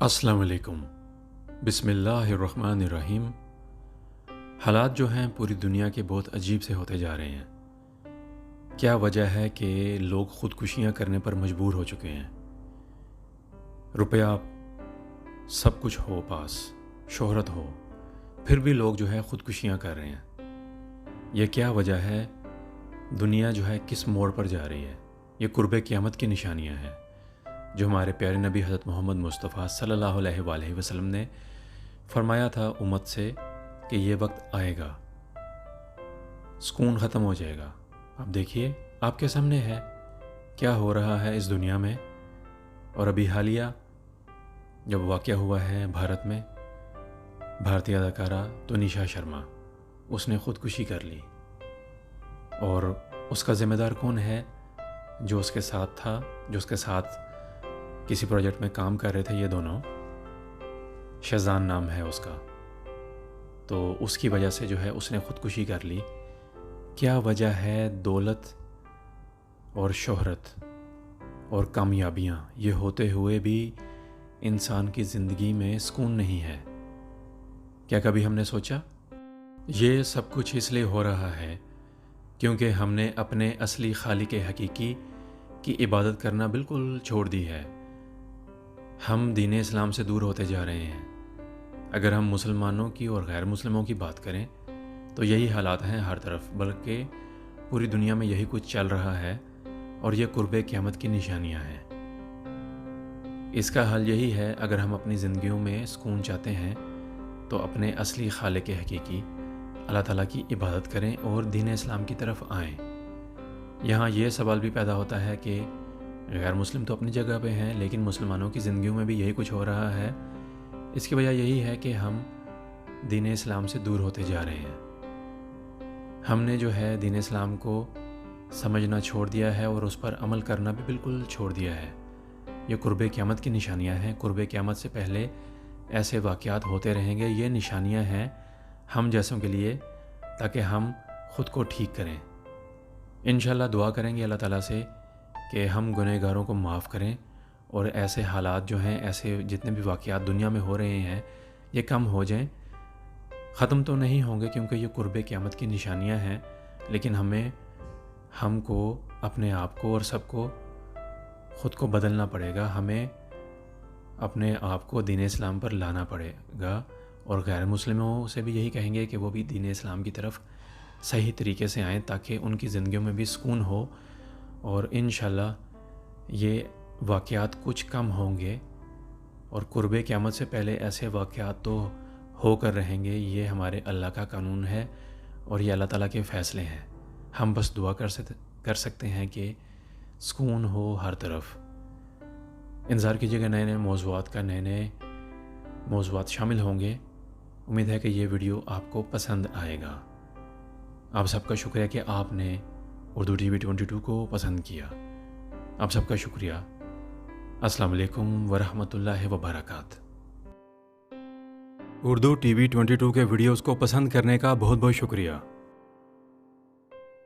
السلام علیکم۔ بسم اللہ الرحمن الرحیم۔ حالات جو ہیں پوری دنیا کے بہت عجیب سے ہوتے جا رہے ہیں۔ کیا وجہ ہے کہ لوگ خودکشیاں کرنے پر مجبور ہو چکے ہیں؟ روپیہ سب کچھ ہو، پاس شہرت ہو، پھر بھی لوگ جو ہے خودکشیاں کر رہے ہیں۔ یہ کیا وجہ ہے؟ دنیا جو ہے کس موڑ پر جا رہی ہے؟ یہ قرب قیامت کی نشانیاں ہیں جو ہمارے پیارے نبی حضرت محمد مصطفیٰ صلی اللہ علیہ وآلہ وسلم نے فرمایا تھا امت سے کہ یہ وقت آئے گا، سکون ختم ہو جائے گا۔ اب دیکھیے آپ کے سامنے ہے کیا ہو رہا ہے اس دنیا میں۔ اور ابھی حالیہ جب واقعہ ہوا ہے بھارت میں، بھارتی اداکارہ تنیشا شرما، اس نے خودکشی کر لی۔ اور اس کا ذمہ دار کون ہے؟ جو اس کے ساتھ تھا، جو اس کے ساتھ کسی پروجیکٹ میں کام کر رہے تھے یہ دونوں، شہزان نام ہے اس کا۔ تو اس کی وجہ سے جو ہے اس نے خودکشی کر لی۔ کیا وجہ ہے؟ دولت اور شہرت اور کامیابیاں، یہ ہوتے ہوئے بھی انسان کی زندگی میں سکون نہیں ہے۔ کیا کبھی ہم نے سوچا؟ یہ سب کچھ اس لیے ہو رہا ہے کیونکہ ہم نے اپنے اصلی خالق حقیقی کی عبادت کرنا بالکل چھوڑ دی ہے۔ ہم دین اسلام سے دور ہوتے جا رہے ہیں۔ اگر ہم مسلمانوں کی اور غیر مسلموں کی بات کریں تو یہی حالات ہیں ہر طرف، بلکہ پوری دنیا میں یہی کچھ چل رہا ہے، اور یہ قرب قیامت کی نشانیاں ہیں۔ اس کا حل یہی ہے، اگر ہم اپنی زندگیوں میں سکون چاہتے ہیں تو اپنے اصلی خالق حقیقی اللہ تعالیٰ کی عبادت کریں اور دین اسلام کی طرف آئیں۔ یہاں یہ سوال بھی پیدا ہوتا ہے کہ غیر مسلم تو اپنی جگہ پہ ہیں، لیکن مسلمانوں کی زندگیوں میں بھی یہی کچھ ہو رہا ہے۔ اس کی وجہ یہی ہے کہ ہم دین اسلام سے دور ہوتے جا رہے ہیں۔ ہم نے جو ہے دین اسلام کو سمجھنا چھوڑ دیا ہے اور اس پر عمل کرنا بھی بالکل چھوڑ دیا ہے۔ یہ قرب قیامت کی نشانیاں ہیں۔ قرب قیامت سے پہلے ایسے واقعات ہوتے رہیں گے۔ یہ نشانیاں ہیں ہم جیسوں کے لیے، تاکہ ہم خود کو ٹھیک کریں۔ انشاءاللہ دعا کریں گے اللہ تعالیٰ سے کہ ہم گنہگاروں کو معاف کریں، اور ایسے حالات جو ہیں، ایسے جتنے بھی واقعات دنیا میں ہو رہے ہیں، یہ کم ہو جائیں۔ ختم تو نہیں ہوں گے کیونکہ یہ قرب قیامت کی نشانیاں ہیں، لیکن ہم کو اپنے آپ کو اور سب کو خود کو بدلنا پڑے گا۔ ہمیں اپنے آپ کو دین اسلام پر لانا پڑے گا، اور غیر مسلموں سے بھی یہی کہیں گے کہ وہ بھی دین اسلام کی طرف صحیح طریقے سے آئیں، تاکہ ان کی زندگیوں میں بھی سکون ہو، اور انشاءاللہ یہ واقعات کچھ کم ہوں گے۔ اور قرب قیامت سے پہلے ایسے واقعات تو ہو کر رہیں گے۔ یہ ہمارے اللہ کا قانون ہے اور یہ اللہ تعالیٰ کے فیصلے ہیں۔ ہم بس دعا کر سکتے ہیں کہ سکون ہو ہر طرف۔ انتظار کیجیے گا نئے موضوعات کا، نئے موضوعات شامل ہوں گے۔ امید ہے کہ یہ ویڈیو آپ کو پسند آئے گا۔ آپ سب کا شکریہ کہ آپ نے اردو ٹی وی 22 کو پسند کیا۔ آپ سب کا شکریہ۔ السلام علیکم ورحمۃ اللہ وبرکاتہ۔ اردو ٹی وی 22 کے ویڈیوز کو پسند کرنے کا بہت بہت شکریہ۔